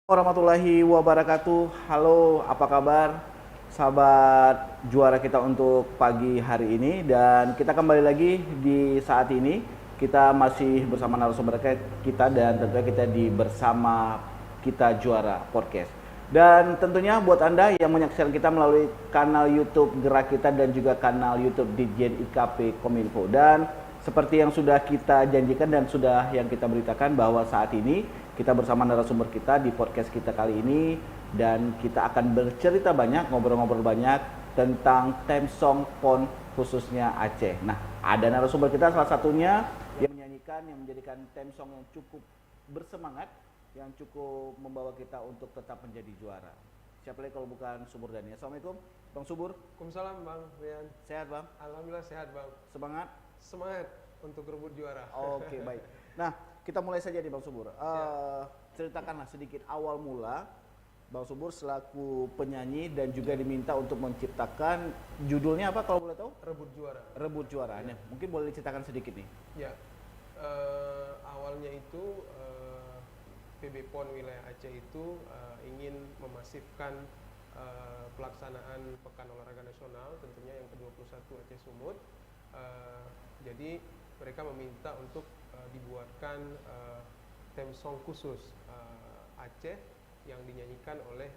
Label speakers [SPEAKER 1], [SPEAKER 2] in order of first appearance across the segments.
[SPEAKER 1] Warahmatullahi wabarakatuh. Halo, apa kabar sahabat juara kita untuk pagi hari ini? Dan kita kembali lagi di saat ini. Kita masih bersama narasumber kita dan tentunya kita bersama kita juara podcast. Dan tentunya buat Anda yang menyaksikan kita melalui kanal YouTube Gerak Kita dan juga kanal YouTube Ditjen IKP Kominfo. Dan seperti yang sudah kita janjikan dan sudah yang kita beritakan bahwa saat ini kita bersama narasumber kita di podcast kita kali ini dan kita akan bercerita banyak, ngobrol-ngobrol banyak tentang theme song PON khususnya Aceh. Nah, ada narasumber kita salah satunya yang menyanyikan, yang menjadikan theme song yang cukup bersemangat, yang cukup membawa kita untuk tetap menjadi juara. Siapa lagi kalau bukan Subur Dani. Assalamualaikum, Bang Subur.
[SPEAKER 2] Waalaikumsalam Bang Rian.
[SPEAKER 1] Sehat Bang?
[SPEAKER 2] Alhamdulillah sehat Bang.
[SPEAKER 1] Semangat?
[SPEAKER 2] Semangat untuk rebut juara.
[SPEAKER 1] Oke, baik. Nah, kita mulai saja nih Bang Subur. Ceritakanlah sedikit awal mula Bang Subur selaku penyanyi dan juga diminta untuk menciptakan judulnya apa kalau boleh tahu?
[SPEAKER 2] Rebut juara.
[SPEAKER 1] Rebut juara. Nah, mungkin boleh diceritakan sedikit nih.
[SPEAKER 2] Ya, awalnya itu PB PON wilayah Aceh itu ingin memasifkan pelaksanaan Pekan Olahraga Nasional, tentunya yang ke-21 Aceh Sumut. Jadi mereka meminta untuk dibuatkan theme song khusus Aceh yang dinyanyikan oleh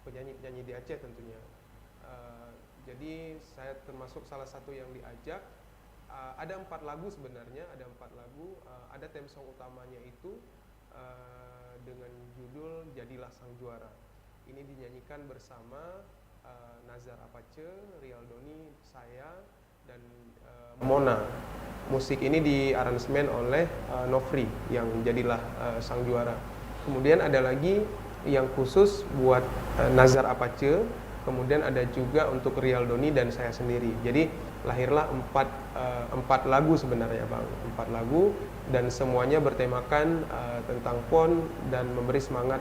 [SPEAKER 2] penyanyi-penyanyi di Aceh tentunya. Jadi saya termasuk salah satu yang diajak. Ada 4 lagu sebenarnya, ada 4 lagu. Ada theme song utamanya itu dengan judul Jadilah Sang Juara. Ini dinyanyikan bersama Nazar Apache, Rial Doni, saya, dan Mona. Musik ini diaransemen oleh Nofri yang jadilah sang juara. Kemudian ada lagi yang khusus buat Nazar Apache, kemudian ada juga untuk Rial Doni dan saya sendiri. Jadi lahirlah 4 lagu sebenarnya Bang, 4 lagu dan semuanya bertemakan tentang PON dan memberi semangat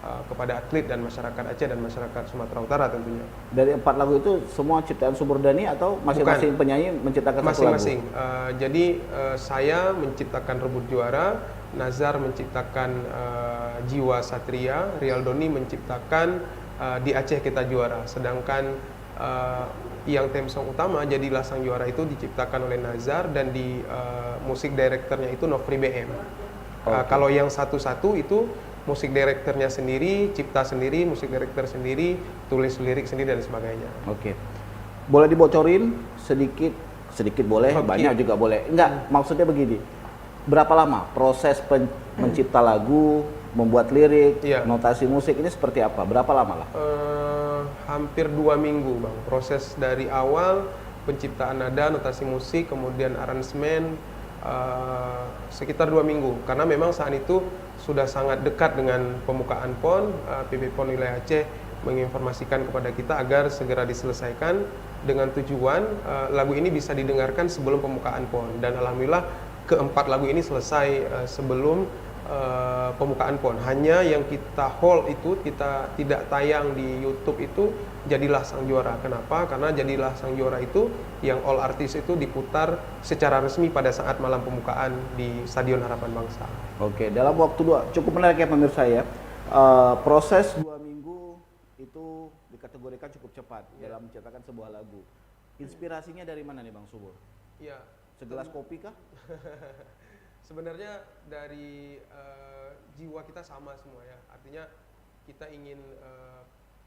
[SPEAKER 2] kepada atlet dan masyarakat Aceh dan masyarakat Sumatera Utara tentunya.
[SPEAKER 1] Dari 4 lagu itu semua ciptaan Subur Dani atau masing-masing penyanyi menciptakan
[SPEAKER 2] masing-masing
[SPEAKER 1] satu lagu?
[SPEAKER 2] Jadi saya menciptakan Rebut Juara, Nazar menciptakan Jiwa Satria, Rial Doni menciptakan Di Aceh Kita Juara. Sedangkan yang theme song utama Jadilah Sang Juara itu diciptakan oleh Nazar dan di musik direkturnya itu Nofri BM. Kalau yang satu-satu itu musik direkturnya sendiri, cipta sendiri, musik direktur sendiri, tulis lirik sendiri dan sebagainya.
[SPEAKER 1] Oke. Boleh dibocorin sedikit boleh, banyak juga boleh. Enggak, maksudnya begini. Berapa lama proses mencipta lagu, membuat lirik, notasi musik ini seperti apa? Berapa lama lah?
[SPEAKER 2] Hampir 2 minggu Bang. Proses dari awal penciptaan nada, notasi musik, kemudian aransemen sekitar 2 minggu. Karena memang saat itu sudah sangat dekat dengan pembukaan PON, PB PON wilayah Aceh menginformasikan kepada kita agar segera diselesaikan dengan tujuan lagu ini bisa didengarkan sebelum pembukaan PON. Dan alhamdulillah keempat lagu ini selesai sebelum pembukaan PON. Hanya yang kita hold itu, kita tidak tayang di YouTube itu Jadilah Sang Juara. Kenapa? Karena Jadilah Sang Juara itu yang all artis itu diputar secara resmi pada saat malam pembukaan di Stadion Harapan Bangsa.
[SPEAKER 1] Oke, dalam waktu cukup menarik ya pemirsa ya. Proses 2 minggu itu dikategorikan cukup cepat
[SPEAKER 2] Iya.
[SPEAKER 1] dalam menciptakan sebuah lagu. Inspirasinya dari mana nih Bang Subur?
[SPEAKER 2] Iya.
[SPEAKER 1] Segelas kopi kah?
[SPEAKER 2] Sebenarnya dari jiwa kita sama semua ya. Artinya kita ingin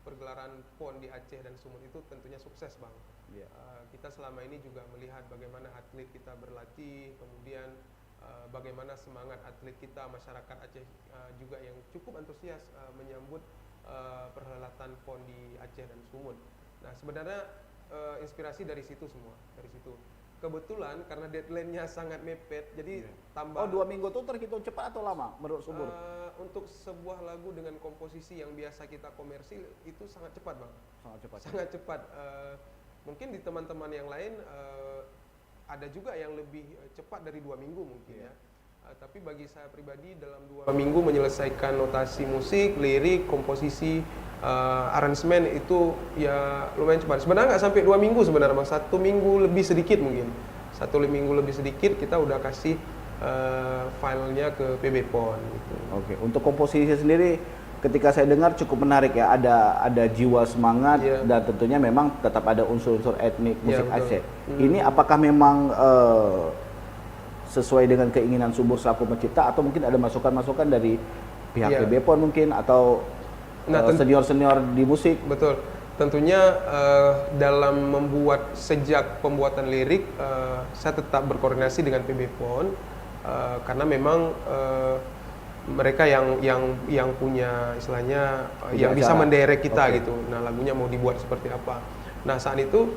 [SPEAKER 2] pergelaran PON di Aceh dan Sumut itu tentunya sukses, Bang.
[SPEAKER 1] Iya.
[SPEAKER 2] Kita selama ini juga melihat bagaimana atlet kita berlatih, kemudian bagaimana semangat atlet kita, masyarakat Aceh juga yang cukup antusias menyambut perhelatan PON di Aceh dan Sumut. Nah, sebenarnya inspirasi dari situ semua, dari situ. Kebetulan karena deadline-nya sangat mepet, jadi tambah.
[SPEAKER 1] Oh, 2 minggu itu terhitung cepat atau lama menurut Subur?
[SPEAKER 2] Untuk sebuah lagu dengan komposisi yang biasa kita komersil itu sangat cepat, Bang.
[SPEAKER 1] Sangat cepat.
[SPEAKER 2] Sangat cepat. Mungkin di teman-teman yang lain ada juga yang lebih cepat dari 2 minggu mungkin ya. Tapi bagi saya pribadi dalam 2 minggu menyelesaikan notasi musik, lirik, komposisi, aransemen itu ya lumayan cepat. Sebenarnya nggak sampai 2 minggu sebenarnya, Bang. 1 minggu lebih sedikit mungkin. 1 minggu lebih sedikit kita udah kasih filenya ke PB PON gitu.
[SPEAKER 1] Oke, untuk komposisi sendiri ketika saya dengar cukup menarik ya, ada jiwa semangat dan tentunya memang tetap ada unsur-unsur etnik musik Aceh. Ini apakah memang sesuai dengan keinginan Subur selaku pencipta atau mungkin ada masukan-masukan dari pihak PB PON mungkin atau senior-senior di musik?
[SPEAKER 2] Betul. Tentunya dalam membuat sejak pembuatan lirik saya tetap berkoordinasi dengan PB PON karena memang mereka yang punya istilahnya yang bisa mendirect kita gitu. Nah, lagunya mau dibuat seperti apa. Nah, saat itu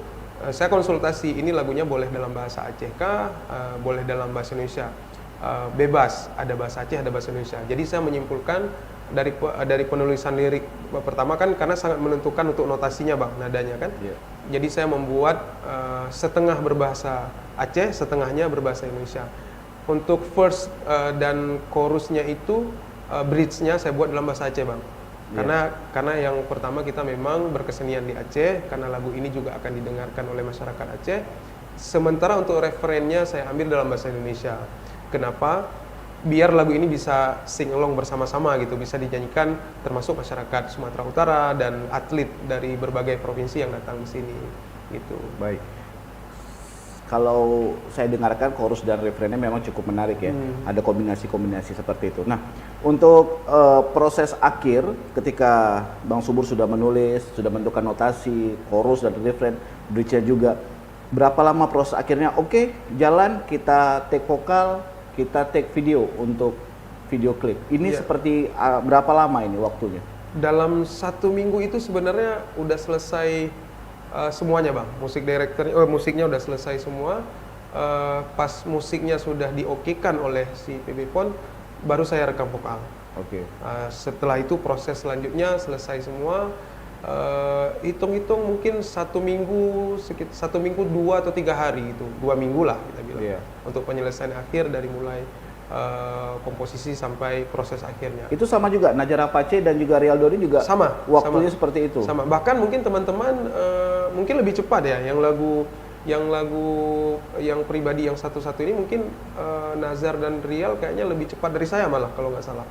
[SPEAKER 2] saya konsultasi, ini lagunya boleh dalam bahasa Aceh kah, boleh dalam bahasa Indonesia, bebas, ada bahasa Aceh, ada bahasa Indonesia. Jadi saya menyimpulkan dari penulisan lirik pertama kan karena sangat menentukan untuk notasinya, Bang, nadanya kan. Jadi saya membuat setengah berbahasa Aceh, setengahnya berbahasa Indonesia. Untuk verse dan chorusnya itu bridge-nya saya buat dalam bahasa Aceh, Bang. Karena yang pertama kita memang berkesenian di Aceh, karena lagu ini juga akan didengarkan oleh masyarakat Aceh. Sementara untuk referennya saya ambil dalam bahasa Indonesia. Kenapa? Biar lagu ini bisa sing along bersama-sama gitu, bisa dinyanyikan termasuk masyarakat Sumatera Utara dan atlet dari berbagai provinsi yang datang di sini gitu.
[SPEAKER 1] Baik. Kalau saya dengarkan chorus dan refrennya memang cukup menarik ya. Ada kombinasi-kombinasi seperti itu. Nah, untuk proses akhir ketika Bang Subur sudah menulis, sudah menentukan notasi, chorus dan refren, bridge-nya juga. Berapa lama proses akhirnya? Oke, jalan, kita take vokal, kita take video untuk video klip. Ini seperti berapa lama ini waktunya?
[SPEAKER 2] Dalam 1 minggu itu sebenarnya udah selesai semuanya, Bang. Musiknya udah selesai semua. Pas musiknya sudah diokekan oleh si PB PON, baru saya rekam vokal. Setelah itu proses selanjutnya selesai semua. Hitung-hitung mungkin 1 minggu, 1 minggu 2 atau 3 hari itu, 2 minggu lah kita bilang. Untuk penyelesaian akhir dari mulai komposisi sampai proses akhirnya.
[SPEAKER 1] Itu sama juga, Najara Pace dan juga Rial Doni juga
[SPEAKER 2] sama,
[SPEAKER 1] waktunya seperti itu?
[SPEAKER 2] Sama, bahkan mungkin teman-teman mungkin lebih cepat ya, yang lagu yang pribadi yang satu-satu ini mungkin Nazar dan Rial kayaknya lebih cepat dari saya malah kalau nggak salah.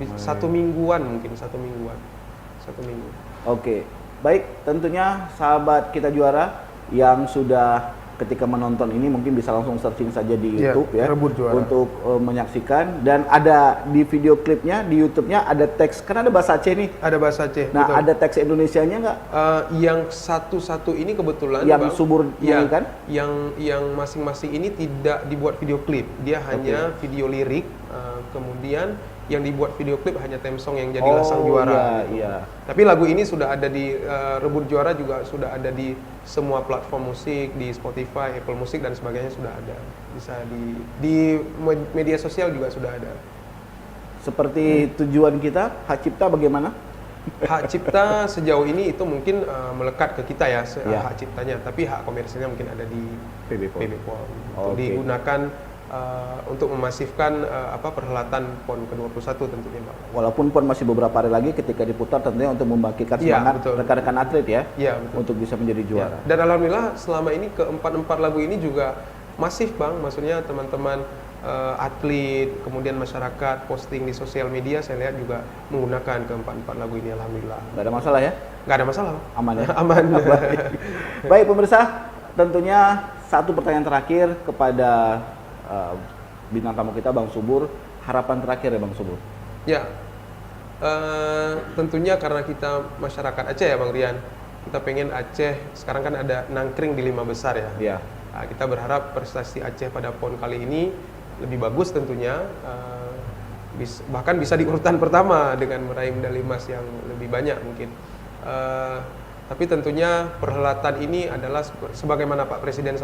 [SPEAKER 2] 1 mingguan mungkin, 1 mingguan. 1 minggu.
[SPEAKER 1] Oke, baik, tentunya sahabat kita juara yang sudah ketika menonton ini mungkin bisa langsung searching saja di YouTube ya untuk menyaksikan, dan ada di video klipnya di YouTube-nya ada teks, karena ada bahasa Aceh nih.
[SPEAKER 2] Ada bahasa Aceh.
[SPEAKER 1] Nah,
[SPEAKER 2] betul.
[SPEAKER 1] ada teks Indonesianya nggak?
[SPEAKER 2] Yang satu-satu ini kebetulan
[SPEAKER 1] yang
[SPEAKER 2] Bang,
[SPEAKER 1] Subur nyanyikan?
[SPEAKER 2] Yang masing-masing ini tidak dibuat video klip, dia hanya video lirik, kemudian yang dibuat video klip hanya theme song yang jadi lasang juara. Tapi lagu ini sudah ada di Rebut Juara, juga sudah ada di semua platform musik, di Spotify, Apple Music dan sebagainya sudah ada. Bisa di media sosial juga sudah ada.
[SPEAKER 1] Seperti tujuan kita, hak cipta bagaimana?
[SPEAKER 2] Hak cipta sejauh ini itu mungkin melekat ke kita ya, hak ciptanya, tapi hak komersilnya mungkin ada di PB PON. Untuk digunakan untuk memasifkan perhelatan PON ke-21 tentunya, Bang.
[SPEAKER 1] Walaupun PON masih beberapa hari lagi, ketika diputar tentunya untuk membangkitkan semangat rekan-rekan atlet ya, untuk bisa menjadi juara.
[SPEAKER 2] Dan alhamdulillah selama ini keempat lagu ini juga masif, Bang. Maksudnya teman-teman atlet, kemudian masyarakat posting di sosial media, saya lihat juga menggunakan keempat lagu ini, alhamdulillah.
[SPEAKER 1] Nggak ada masalah ya?
[SPEAKER 2] Nggak ada masalah.
[SPEAKER 1] Aman ya?
[SPEAKER 2] Aman.
[SPEAKER 1] Baik pemirsa, tentunya satu pertanyaan terakhir kepada bintang tamu kita Bang Subur. Harapan terakhir ya Bang Subur.
[SPEAKER 2] Ya, tentunya karena kita masyarakat Aceh ya Bang Rian, kita pengen Aceh sekarang kan ada nangkring di 5 besar ya.
[SPEAKER 1] Iya.
[SPEAKER 2] Nah, kita berharap prestasi Aceh pada PON kali ini lebih bagus tentunya, bahkan bisa di urutan pertama dengan meraih medali emas yang lebih banyak mungkin. Tapi tentunya perhelatan ini adalah sebagaimana Pak Presiden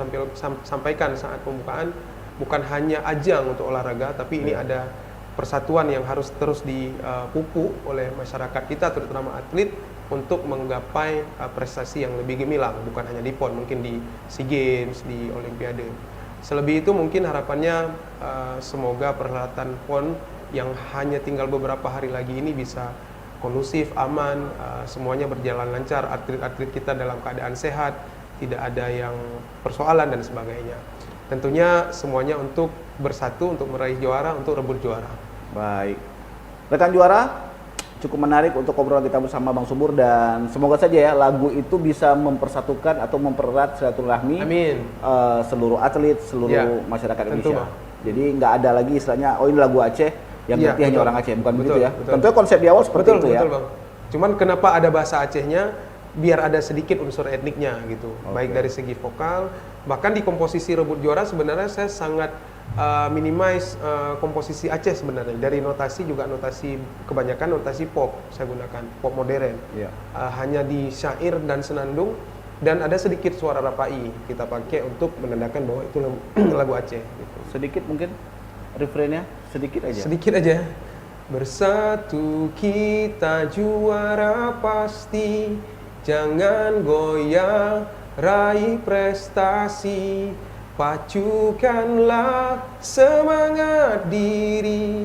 [SPEAKER 2] sampaikan saat pembukaan, bukan hanya ajang untuk olahraga, tapi ini ada persatuan yang harus terus dipupuk oleh masyarakat kita, terutama atlet, untuk menggapai prestasi yang lebih gemilang, bukan hanya di PON, mungkin di SEA Games, di Olimpiade. Selebih itu mungkin harapannya semoga perhelatan PON yang hanya tinggal beberapa hari lagi ini bisa kondusif, aman, semuanya berjalan lancar, atlet-atlet kita dalam keadaan sehat, tidak ada yang persoalan dan sebagainya. Tentunya semuanya untuk bersatu, untuk meraih juara, untuk rebut juara.
[SPEAKER 1] Baik. Rekan juara, cukup menarik untuk obrolan kita bersama Bang Subur, dan semoga saja ya lagu itu bisa mempersatukan atau mempererat silaturahmi seluruh atlet, seluruh masyarakat Indonesia. Jadi nggak ada lagi istilahnya, oh ini lagu Aceh yang berarti hanya orang Aceh, bukan begitu ya. Tentunya konsep di awal seperti itu ya.
[SPEAKER 2] Betul, Bang. Cuman kenapa ada bahasa Acehnya? Biar ada sedikit unsur etniknya gitu, baik dari segi vokal, bahkan di komposisi rebut juara sebenarnya saya sangat minimize komposisi Aceh sebenarnya. Dari notasi juga notasi, kebanyakan notasi pop saya gunakan, pop modern. Hanya di syair dan senandung, dan ada sedikit suara rapai kita pakai untuk menandakan bahwa itu lagu Aceh gitu.
[SPEAKER 1] Sedikit mungkin refrainnya, sedikit aja.
[SPEAKER 2] Sedikit aja. Bersatu kita juara pasti, jangan goyah raih prestasi, pacukanlah semangat diri,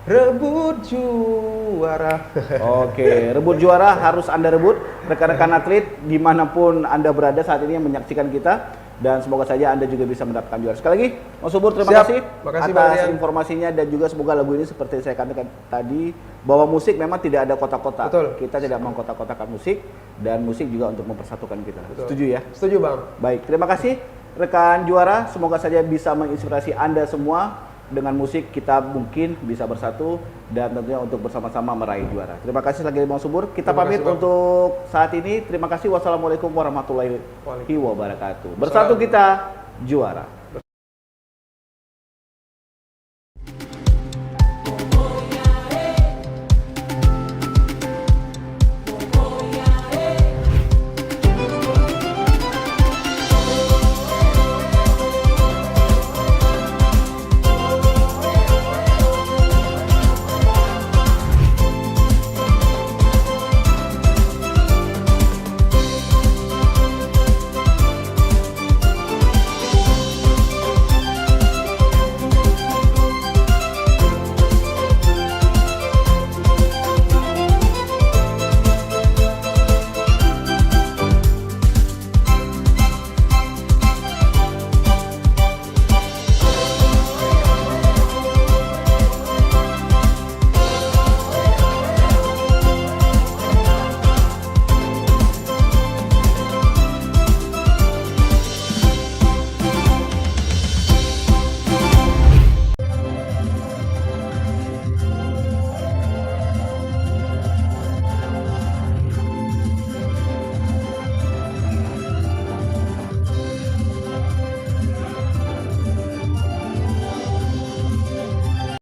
[SPEAKER 2] rebut juara.
[SPEAKER 1] Oke, rebut juara harus Anda rebut, rekan-rekan atlet dimanapun Anda berada saat ini yang menyaksikan kita, dan semoga saja Anda juga bisa mendapatkan juara. Sekali lagi, Mas Subur, terima kasih atas informasinya, dan juga semoga lagu ini seperti saya katakan tadi, bahwa musik memang tidak ada kotak-kotak. Kita tidak mengkotak-kotakan musik, dan musik juga untuk mempersatukan kita. Setuju ya?
[SPEAKER 2] Setuju Bang.
[SPEAKER 1] Baik, terima kasih rekan juara, semoga saja bisa menginspirasi Anda semua. Dengan musik kita mungkin bisa bersatu dan tentunya untuk bersama-sama meraih juara. Terima kasih lagi Bang Subur. Kita pamit untuk saat ini. Terima kasih. Wassalamualaikum warahmatullahi wabarakatuh. Bersatu kita juara.